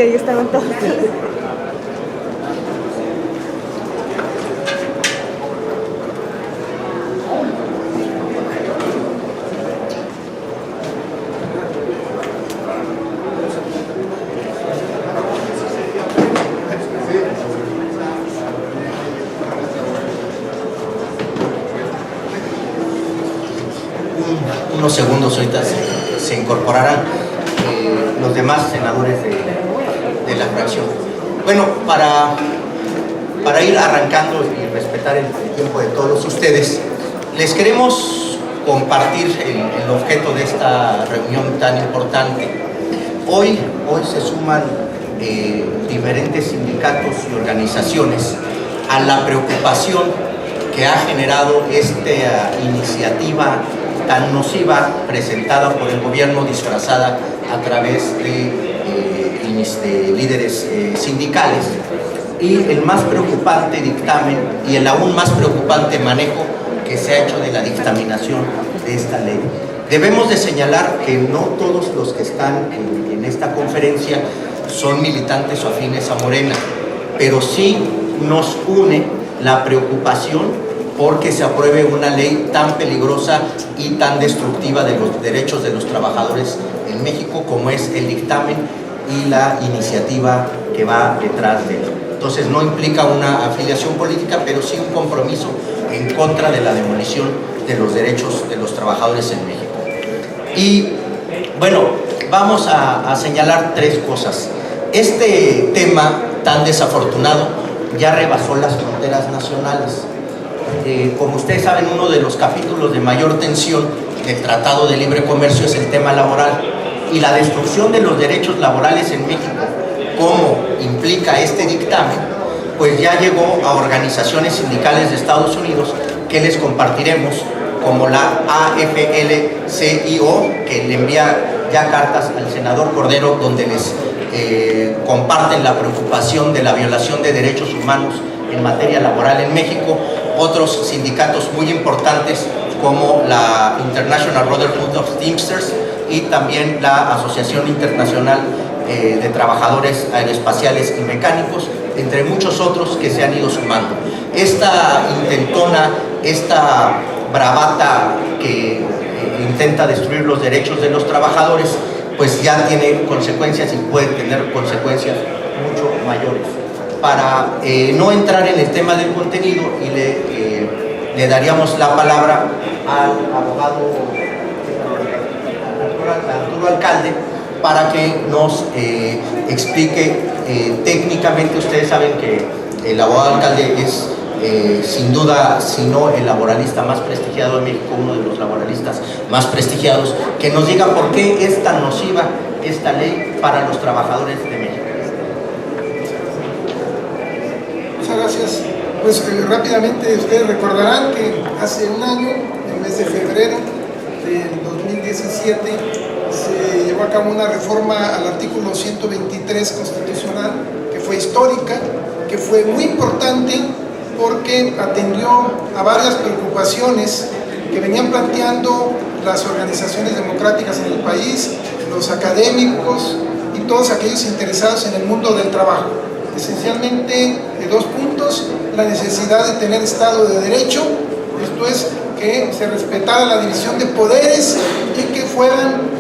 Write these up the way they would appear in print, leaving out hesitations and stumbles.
ahí estaban todos. Unos segundos ahorita se incorporarán los demás senadores de la fracción. Bueno, para ir arrancando y respetar el tiempo de todos ustedes, les queremos compartir el objeto de esta reunión tan importante. Hoy se suman diferentes sindicatos y organizaciones a la preocupación que ha generado esta iniciativa tan nociva presentada por el gobierno, disfrazada a través de líderes sindicales, y el más preocupante dictamen y el aún más preocupante manejo que se ha hecho de la dictaminación de esta ley. Debemos de señalar que no todos los que están en esta conferencia son militantes o afines a Morena, pero sí nos une la preocupación porque se apruebe una ley tan peligrosa y tan destructiva de los derechos de los trabajadores en México como es el dictamen y la iniciativa que va detrás de él. Entonces no implica una afiliación política, pero sí un compromiso en contra de la demolición de los derechos de los trabajadores en México. Y bueno, vamos a señalar tres cosas. Este tema tan desafortunado ya rebasó las fronteras nacionales. Como ustedes saben, uno de los capítulos de mayor tensión del Tratado de Libre Comercio es el tema laboral, y la destrucción de los derechos laborales en México, como implica este dictamen, pues ya llegó a organizaciones sindicales de Estados Unidos que les compartiremos, como la AFL-CIO, que le envía ya cartas al senador Cordero donde les comparten la preocupación de la violación de derechos humanos en materia laboral en México. Otros sindicatos muy importantes como la International Brotherhood of Teamsters y también la Asociación Internacional de Trabajadores Aeroespaciales y Mecánicos, entre muchos otros que se han ido sumando. Esta intentona, esta bravata que intenta destruir los derechos de los trabajadores, pues ya tiene consecuencias y puede tener consecuencias mucho mayores. Para no entrar en el tema del contenido, y le daríamos la palabra al abogado Arturo Alcalde para que nos explique técnicamente. Ustedes saben que el abogado Alcalde es sin duda, si no el laboralista más prestigiado de México, uno de los laboralistas más prestigiados, que nos diga por qué es tan nociva esta ley para los trabajadores de México. Muchas gracias. Pues rápidamente ustedes recordarán que hace un año, en el mes de febrero del 2017, se llevó a cabo una reforma al artículo 123 constitucional que fue histórica, que fue muy importante porque atendió a varias preocupaciones que venían planteando las organizaciones democráticas en el país, los académicos y todos aquellos interesados en el mundo del trabajo. Esencialmente de dos puntos: la necesidad de tener Estado de Derecho, esto es, que se respetara la división de poderes y que fueran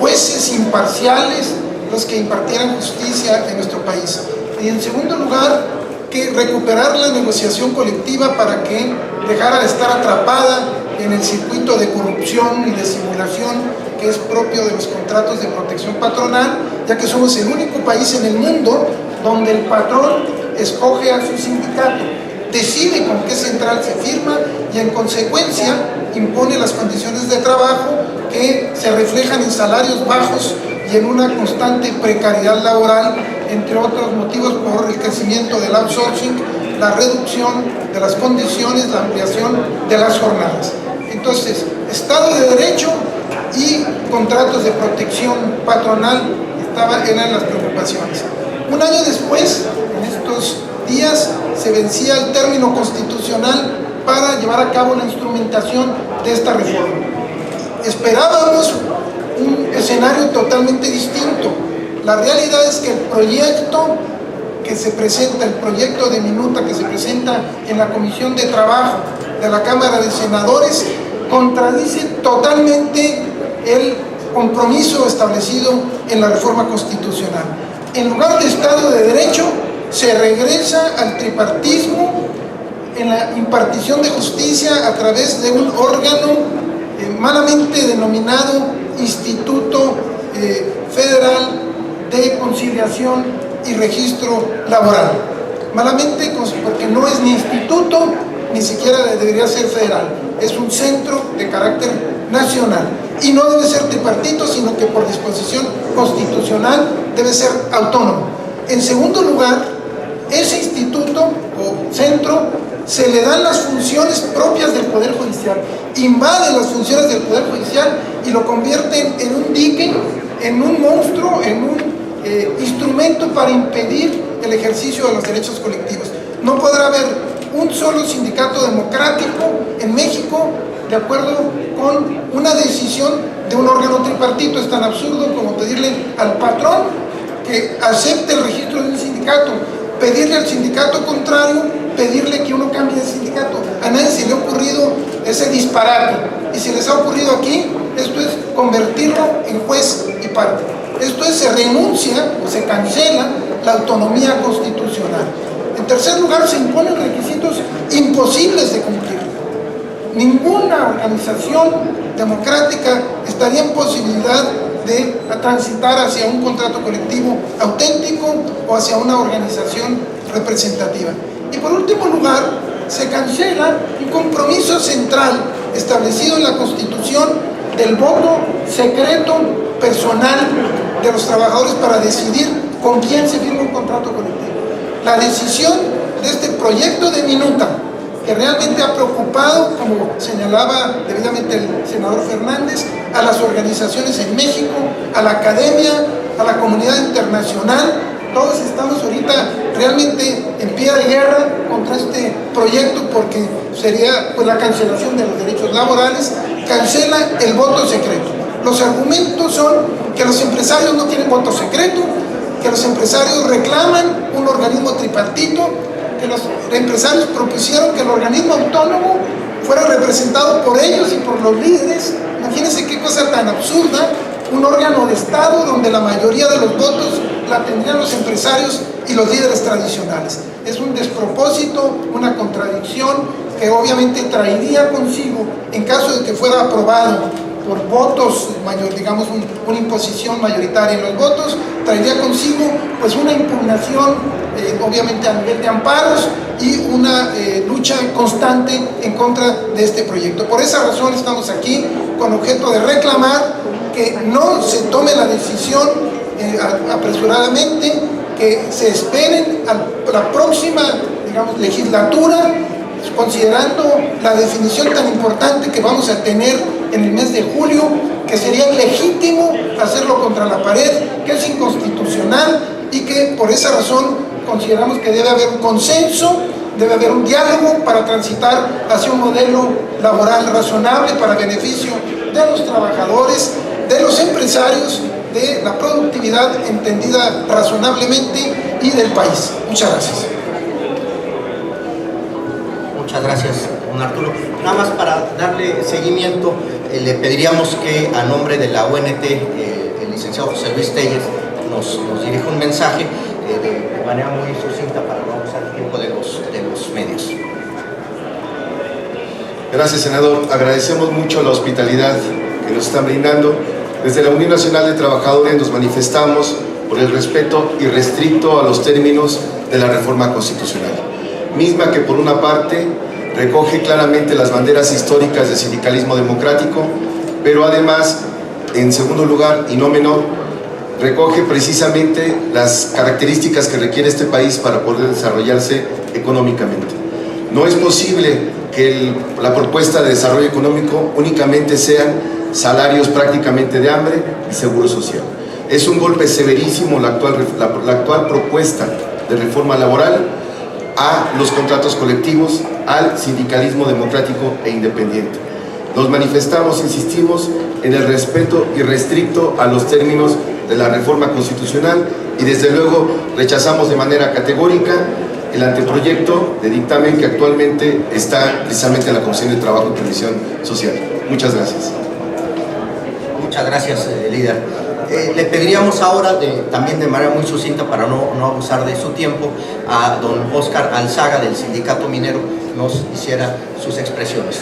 jueces imparciales los que impartieran justicia en nuestro país. Y en segundo lugar, que recuperar la negociación colectiva para que dejara de estar atrapada en el circuito de corrupción y de simulación que es propio de los contratos de protección patronal, ya que somos el único país en el mundo donde el patrón escoge a su sindicato, decide con qué central se firma y en consecuencia impone las condiciones de trabajo que se reflejan en salarios bajos y en una constante precariedad laboral, entre otros motivos por el crecimiento del outsourcing, la reducción de las condiciones, la ampliación de las jornadas. Entonces, Estado de Derecho y contratos de protección patronal eran las preocupaciones. Un año después, en estos días, se vencía el término constitucional para llevar a cabo la instrumentación de esta reforma. Esperábamos un escenario totalmente distinto. La realidad es que el proyecto que se presenta, el proyecto de minuta que se presenta en la Comisión de Trabajo de la Cámara de Senadores, contradice totalmente el compromiso establecido en la reforma constitucional. En lugar de Estado de Derecho, se regresa al tripartismo en la impartición de justicia a través de un órgano malamente denominado Instituto Federal de Conciliación y Registro Laboral. Malamente porque no es ni instituto, ni siquiera debería ser federal, es un centro de carácter nacional y no debe ser tripartito, sino que por disposición constitucional debe ser autónomo. En segundo lugar, ese instituto o centro se le dan las funciones propias del Poder Judicial, invade las funciones del Poder Judicial y lo convierten en un dique, en un monstruo, en un instrumento para impedir el ejercicio de los derechos colectivos. No podrá haber un solo sindicato democrático en México de acuerdo con una decisión de un órgano tripartito. Es tan absurdo como pedirle al patrón que acepte el registro de un sindicato, pedirle al sindicato contrario, pedirle que uno cambie de sindicato. A nadie se le ha ocurrido ese disparate, y si les ha ocurrido aquí, esto es convertirlo en juez y parte. Esto es, se renuncia o se cancela la autonomía constitucional. En tercer lugar, se imponen requisitos imposibles de cumplir. Ninguna organización democrática estaría en posibilidad de transitar hacia un contrato colectivo auténtico o hacia una organización representativa. Y por último lugar, se cancela un compromiso central establecido en la Constitución del voto secreto personal de los trabajadores para decidir con quién se firma un contrato colectivo. La decisión de este proyecto de minuta, que realmente ha preocupado, como señalaba debidamente el senador Fernández, a las organizaciones en México, a la academia, a la comunidad internacional. Todos estamos ahorita realmente en pie de guerra contra este proyecto, porque sería pues la cancelación de los derechos laborales. Cancela el voto secreto. Los argumentos son que los empresarios no tienen voto secreto, que los empresarios reclaman un organismo tripartito, que los empresarios propusieron que el organismo autónomo fuera representado por ellos y por los líderes. Imagínense qué cosa tan absurda, un órgano de Estado donde la mayoría de los votos la tendrían los empresarios y los líderes tradicionales. Es un despropósito, una contradicción que obviamente traería consigo, en caso de que fuera aprobado por votos, digamos una imposición mayoritaria en los votos, traería consigo pues una impugnación obviamente a nivel de amparos y una lucha constante en contra de este proyecto. Por esa razón estamos aquí con objeto de reclamar que no se tome la decisión apresuradamente, que se esperen a la próxima, digamos, legislatura, considerando la definición tan importante que vamos a tener en el mes de julio, que sería ilegítimo hacerlo contra la pared, que es inconstitucional y que por esa razón consideramos que debe haber un consenso, debe haber un diálogo para transitar hacia un modelo laboral razonable para beneficio de los trabajadores, de los empresarios, de la productividad entendida razonablemente y del país. Muchas gracias. Muchas gracias, don Arturo. Nada más para darle seguimiento, le pediríamos que a nombre de la UNT, el licenciado José Luis Telles nos dirija un mensaje de manera muy sucinta para no usar el tiempo de los medios. Gracias, senador. Agradecemos mucho la hospitalidad que nos están brindando. Desde la Unión Nacional de Trabajadores nos manifestamos por el respeto irrestricto a los términos de la reforma constitucional, misma que por una parte recoge claramente las banderas históricas del sindicalismo democrático, pero además, en segundo lugar y no menor, recoge precisamente las características que requiere este país para poder desarrollarse económicamente. No es posible que la propuesta de desarrollo económico únicamente sean salarios prácticamente de hambre y seguro social. Es un golpe severísimo la actual propuesta de reforma laboral a los contratos colectivos, al sindicalismo democrático e independiente. Nos manifestamos, insistimos, en el respeto irrestricto a los términos de la reforma constitucional y desde luego rechazamos de manera categórica el anteproyecto de dictamen que actualmente está precisamente en la Comisión de Trabajo y Previsión Social. Muchas gracias. Muchas gracias, líder. Le pediríamos ahora, también de manera muy sucinta para no abusar de su tiempo, a don Óscar Alzaga del Sindicato Minero nos hiciera sus expresiones.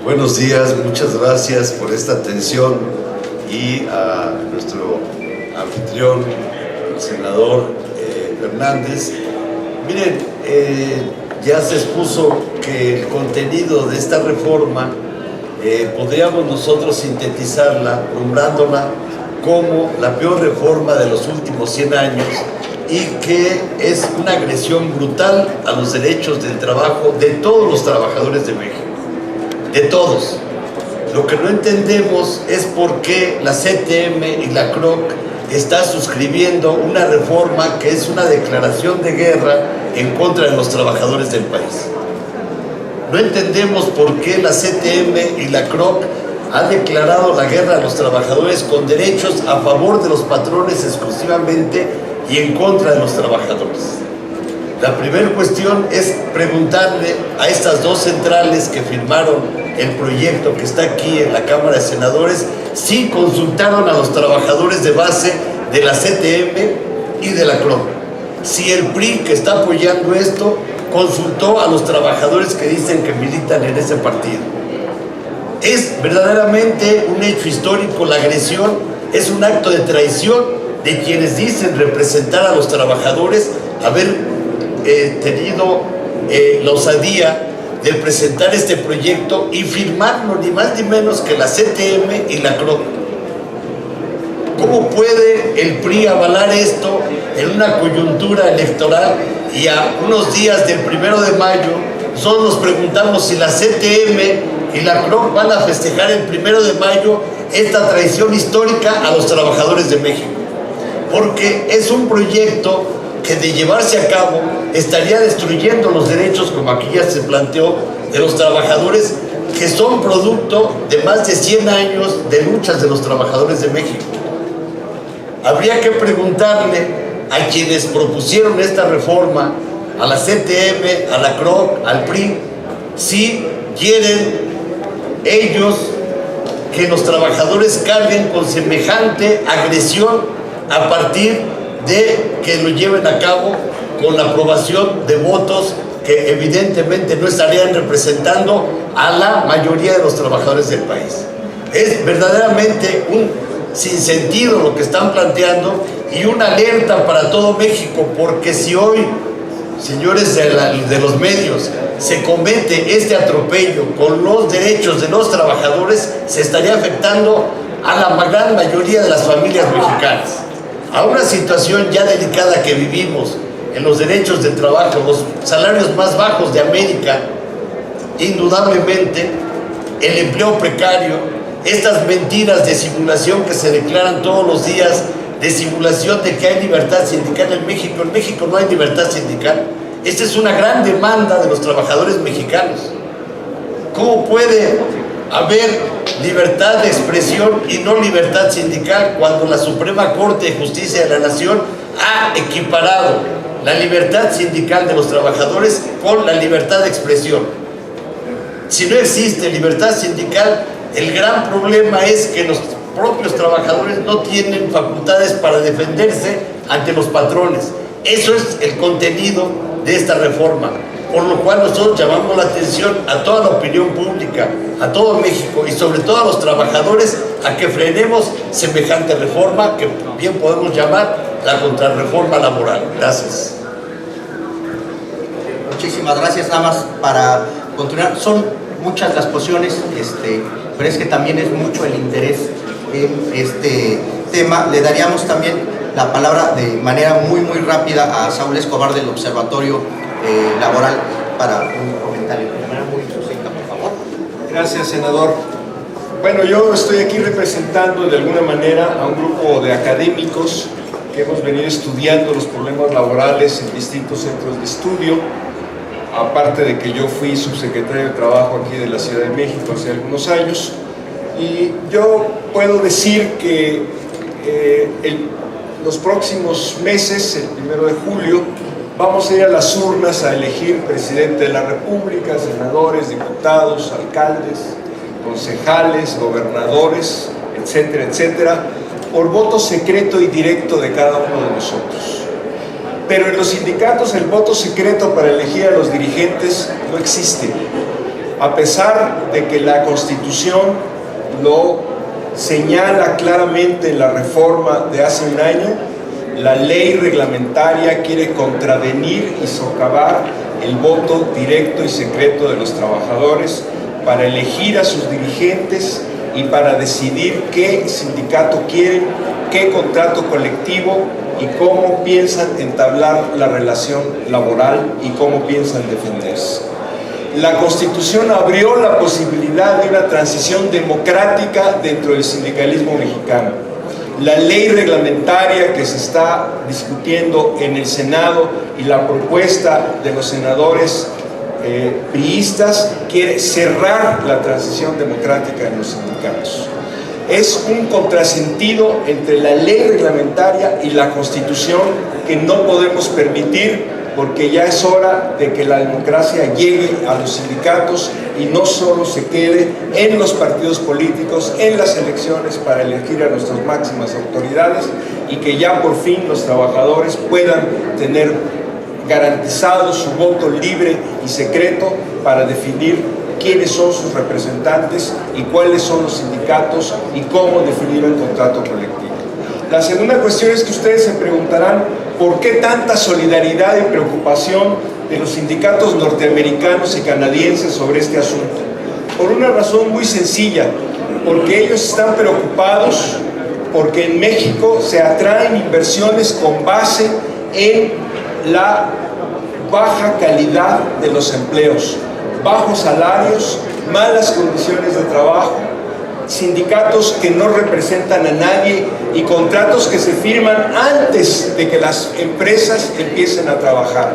Buenos días, muchas gracias por esta atención y a nuestro anfitrión, el senador Hernández. Miren, ya se expuso que el contenido de esta reforma podríamos nosotros sintetizarla, nombrándola como la peor reforma de los últimos 100 años y que es una agresión brutal a los derechos del trabajo de todos los trabajadores de México. De todos. Lo que no entendemos es por qué la CTM y la CROC está suscribiendo una reforma que es una declaración de guerra en contra de los trabajadores del país. No entendemos por qué la CTM y la CROC han declarado la guerra a los trabajadores con derechos a favor de los patrones exclusivamente y en contra de los trabajadores. La primera cuestión es preguntarle a estas dos centrales que firmaron el proyecto que está aquí en la Cámara de Senadores si consultaron a los trabajadores de base de la CTM y de la CROC. Si el PRI, que está apoyando esto, consultó a los trabajadores que dicen que militan en ese partido. Es verdaderamente un hecho histórico la agresión, es un acto de traición de quienes dicen representar a los trabajadores, haber tenido la osadía de presentar este proyecto y firmarlo ni más ni menos que la CTM y la CROC. ¿Cómo puede el PRI avalar esto en una coyuntura electoral y a unos días del 1 de mayo solo nos preguntamos si la CTM y la CROC van a festejar el 1 de mayo esta traición histórica a los trabajadores de México? Porque es un proyecto que de llevarse a cabo estaría destruyendo los derechos, como aquí ya se planteó, de los trabajadores que son producto de más de 100 años de luchas de los trabajadores de México. Habría que preguntarle a quienes propusieron esta reforma, a la CTM, a la CROC, al PRI, si quieren ellos que los trabajadores carguen con semejante agresión a partir de que lo lleven a cabo con la aprobación de votos que evidentemente no estarían representando a la mayoría de los trabajadores del país. Es verdaderamente un sinsentido lo que están planteando y una alerta para todo México, porque si hoy, señores de los medios, se comete este atropello con los derechos de los trabajadores, se estaría afectando a la gran mayoría de las familias mexicanas. A una situación ya delicada que vivimos en los derechos del trabajo, los salarios más bajos de América, indudablemente, el empleo precario, estas mentiras de simulación que se declaran todos los días, de simulación de que hay libertad sindical en México. En México no hay libertad sindical. Esta es una gran demanda de los trabajadores mexicanos. ¿Cómo puede haber libertad de expresión y no libertad sindical cuando la Suprema Corte de Justicia de la Nación ha equiparado la libertad sindical de los trabajadores con la libertad de expresión? Si no existe libertad sindical, el gran problema es que los propios trabajadores no tienen facultades para defenderse ante los patrones. Eso es el contenido de esta reforma, por lo cual nosotros llamamos la atención a toda la opinión pública, a todo México y sobre todo a los trabajadores a que frenemos semejante reforma que bien podemos llamar la contrarreforma laboral. Gracias. Muchísimas gracias. Nada más para continuar, son muchas las posiciones, pero es que también es mucho el interés en este tema. Le daríamos también la palabra de manera muy rápida a Saúl Escobar del Observatorio Laboral para un comentario de manera muy sucinta, por favor. Gracias, senador. Bueno, yo estoy aquí representando de alguna manera a un grupo de académicos que hemos venido estudiando los problemas laborales en distintos centros de estudio, aparte de que yo fui subsecretario de Trabajo aquí de la Ciudad de México hace algunos años, y yo puedo decir que los próximos meses, el 1 de julio, vamos a ir a las urnas a elegir presidente de la República, senadores, diputados, alcaldes, concejales, gobernadores, etcétera, etcétera, por voto secreto y directo de cada uno de nosotros. Pero en los sindicatos el voto secreto para elegir a los dirigentes no existe, a pesar de que la Constitución lo señala claramente en la reforma de hace un año. La ley reglamentaria quiere contravenir y socavar el voto directo y secreto de los trabajadores para elegir a sus dirigentes y para decidir qué sindicato quieren, qué contrato colectivo y cómo piensan entablar la relación laboral y cómo piensan defenderse. La Constitución abrió la posibilidad de una transición democrática dentro del sindicalismo mexicano. La ley reglamentaria que se está discutiendo en el Senado y la propuesta de los senadores priistas quiere cerrar la transición democrática en los sindicatos. Es un contrasentido entre la ley reglamentaria y la Constitución que no podemos permitir, porque ya es hora de que la democracia llegue a los sindicatos y no solo se quede en los partidos políticos, en las elecciones para elegir a nuestras máximas autoridades, y que ya por fin los trabajadores puedan tener garantizado su voto libre y secreto para definir quiénes son sus representantes y cuáles son los sindicatos y cómo definir el contrato colectivo. La segunda cuestión es que ustedes se preguntarán por qué tanta solidaridad y preocupación de los sindicatos norteamericanos y canadienses sobre este asunto. Por una razón muy sencilla, porque ellos están preocupados porque en México se atraen inversiones con base en la baja calidad de los empleos, bajos salarios, malas condiciones de trabajo, sindicatos que no representan a nadie y contratos que se firman antes de que las empresas empiecen a trabajar.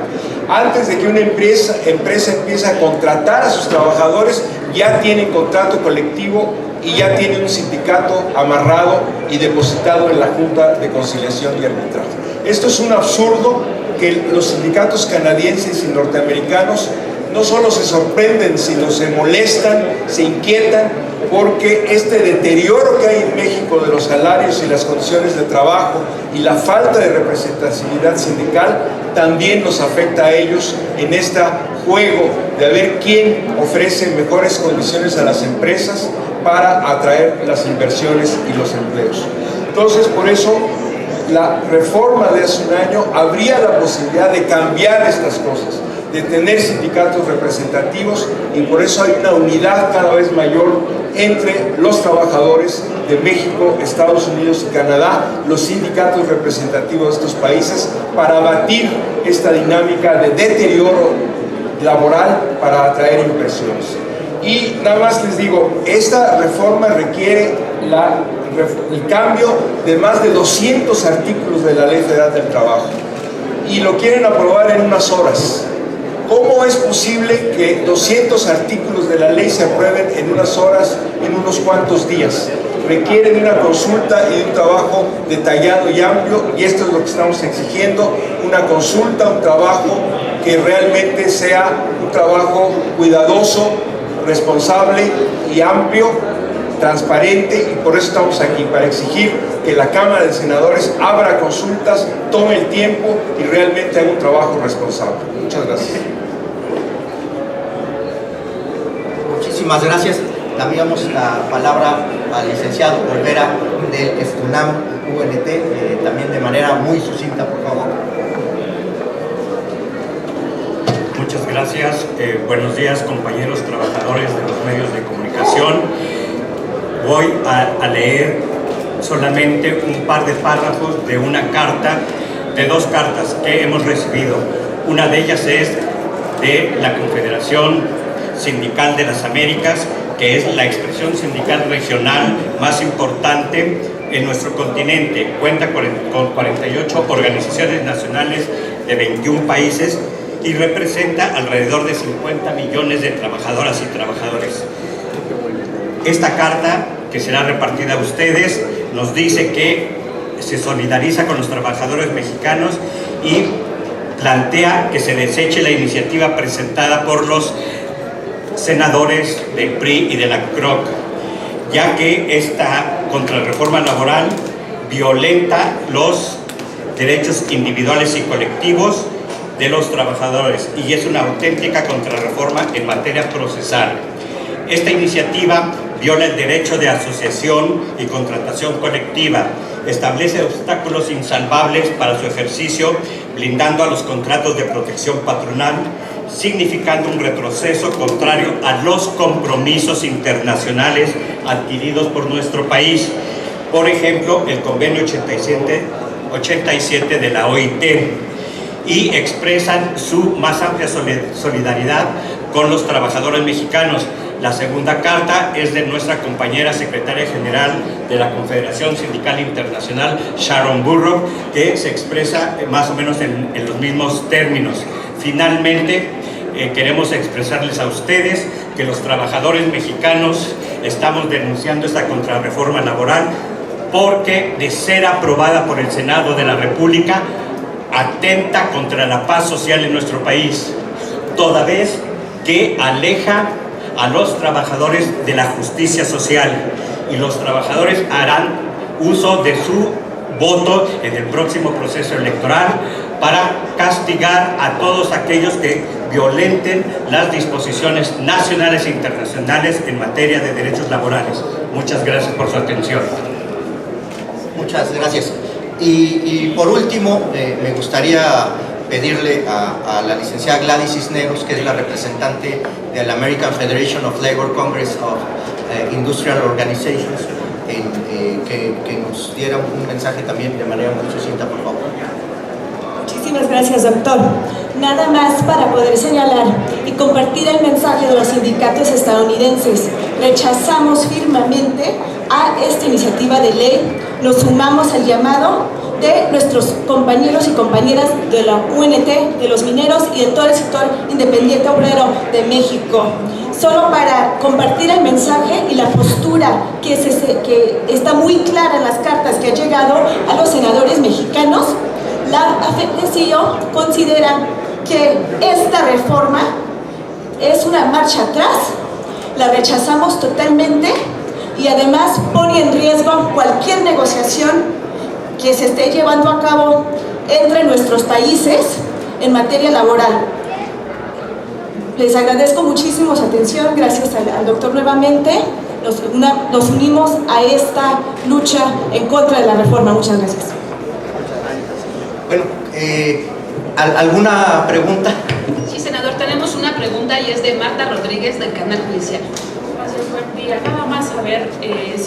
Antes de que una empresa empiece a contratar a sus trabajadores, ya tienen contrato colectivo y ya tienen un sindicato amarrado y depositado en la Junta de Conciliación y Arbitraje. Esto es un absurdo que los sindicatos canadienses y norteamericanos no solo se sorprenden, sino se molestan, se inquietan, porque este deterioro que hay en México de los salarios y las condiciones de trabajo y la falta de representatividad sindical también nos afecta a ellos en este juego de ver quién ofrece mejores condiciones a las empresas para atraer las inversiones y los empleos. Entonces, por eso, la reforma de hace un año abría la posibilidad de cambiar estas cosas, de tener sindicatos representativos, y por eso hay una unidad cada vez mayor entre los trabajadores de México, Estados Unidos y Canadá, los sindicatos representativos de estos países, para abatir esta dinámica de deterioro laboral para atraer inversiones. Y nada más les digo, esta reforma requiere el cambio de más de 200 artículos de la Ley Federal del Trabajo y lo quieren aprobar en unas horas. ¿Cómo es posible que 200 artículos de la ley se aprueben en unas horas, en unos cuantos días? Requieren una consulta y un trabajo detallado y amplio, y esto es lo que estamos exigiendo: una consulta, un trabajo que realmente sea un trabajo cuidadoso, responsable y amplio, transparente, y por eso estamos aquí, para exigir que la Cámara de Senadores abra consultas, tome el tiempo y realmente haga un trabajo responsable. Muchas gracias. Muchísimas gracias. Damos la palabra al licenciado Olvera del EFTUNAM UNT, también de manera muy sucinta, por favor. Muchas gracias. Buenos días, compañeros trabajadores de los medios de comunicación. Voy a leer solamente un par de párrafos de una carta, de dos cartas que hemos recibido. Una de ellas es de la Confederación Sindical de las Américas, que es la expresión sindical regional más importante en nuestro continente. Cuenta con 48 organizaciones nacionales de 21 países y representa alrededor de 50 millones de trabajadoras y trabajadores. Esta carta, que será repartida a ustedes, nos dice que se solidariza con los trabajadores mexicanos y plantea que se deseche la iniciativa presentada por los senadores del PRI y de la CROC, ya que esta contrarreforma laboral violenta los derechos individuales y colectivos de los trabajadores y es una auténtica contrarreforma en materia procesal. Esta iniciativa viola el derecho de asociación y contratación colectiva, establece obstáculos insalvables para su ejercicio, blindando a los contratos de protección patronal, significando un retroceso contrario a los compromisos internacionales adquiridos por nuestro país. Por ejemplo, el convenio 87 de la OIT, y expresan su más amplia solidaridad con los trabajadores mexicanos. La segunda carta es de nuestra compañera secretaria general de la Confederación Sindical Internacional, Sharon Burrow, que se expresa más o menos en los mismos términos. Finalmente, queremos expresarles a ustedes que los trabajadores mexicanos estamos denunciando esta contrarreforma laboral porque, de ser aprobada por el Senado de la República, atenta contra la paz social en nuestro país, toda vez que aleja a los trabajadores de la justicia social, y los trabajadores harán uso de su voto en el próximo proceso electoral para castigar a todos aquellos que violenten las disposiciones nacionales e internacionales en materia de derechos laborales. Muchas gracias por su atención. Muchas gracias. Y por último, me gustaría pedirle a la licenciada Gladys Cisneros, que es la representante de la American Federation of Labor Congress of Industrial Organizations, que nos diera un mensaje también de manera muy sucinta, por favor. Muchísimas gracias, doctor. Nada más para poder señalar y compartir el mensaje de los sindicatos estadounidenses. Rechazamos firmemente a esta iniciativa de ley. Nos sumamos al llamado de nuestros compañeros y compañeras de la UNT, de los mineros y de todo el sector independiente obrero de México. Solo para compartir el mensaje y la postura que está muy clara en las cartas que han llegado a los senadores mexicanos, la AFEP-CIO considera que esta reforma es una marcha atrás, la rechazamos totalmente y además pone en riesgo cualquier negociación que se esté llevando a cabo entre nuestros países en materia laboral. Les agradezco muchísimo su atención, gracias al doctor nuevamente. Nos unimos a esta lucha en contra de la reforma. Muchas gracias. Bueno, ¿alguna pregunta? Sí, senador, tenemos una pregunta y es de Marta Rodríguez del Canal Judicial. Gracias, buen día. Nada más saber si